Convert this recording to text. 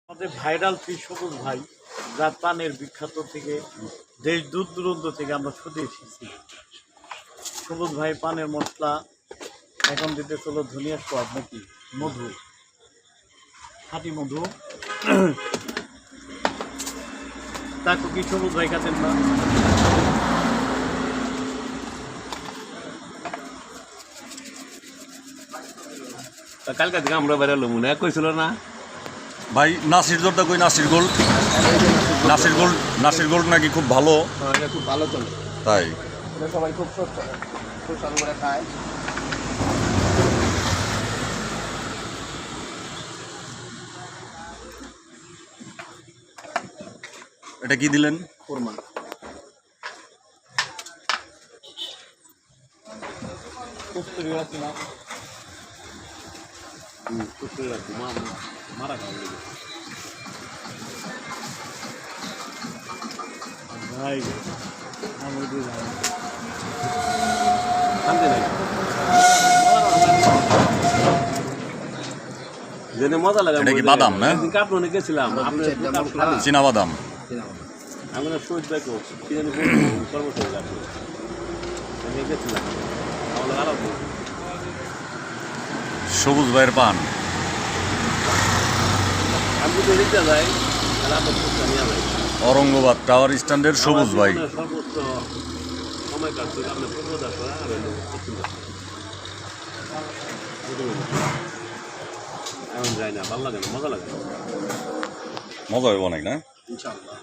আমাদের viral fish সবুজ ভাই, যার পানের বিখ্যাত থেকে দেশ দূর দূরান্ত থেকে আমরা ছুটে এসেছি। সবুজ ভাই পানের মশলা এখন দিতে চলো ধনিয়া স্বাদ নাকি মধু, খাঁটি মধু। তাকে কি সবুজ ভাই খাতেন না? কালকে থেকে আমরা বেরোলো মনে কইছিল না ভাই নাসির জোরটা কই নাসির গোল্ড নাসির গোল্ড নাকি খুব ভালো। এটা খুব ভালো চলে, তাই এটা সবাই খুব সুস্বাদু করে খায়। এটা কি দিলেন? কোরমা কস্তুরি আছে না? কস্তুরি রাখি মারা খাওয়া লেগে ভাই আমি ভাই শান্তি নাই যেনে মজা লাগে। এটা কি বাদাম না? কাপড়ে গেছিলাম চীনা বাদাম। আমি না শহীদ দেখো কি জানি সর্বশেষ আমি গেছিলাম আমার আরো সবুজ ভাইয়ের পান। আমি যদি রিক্সা যাই তাহলে আপনার নিয়ে যাই। অরঙ্গবাদ টাওয়ার স্ট্যান্ডের সবুজ ভাই। সর্বোচ্চ সময় কাটছে আপনার 15 করে আর এখন যাই না, ভালো লাগে না, মজা লাগে না। মজা হবে অনেক না? ইনশাআল্লাহ।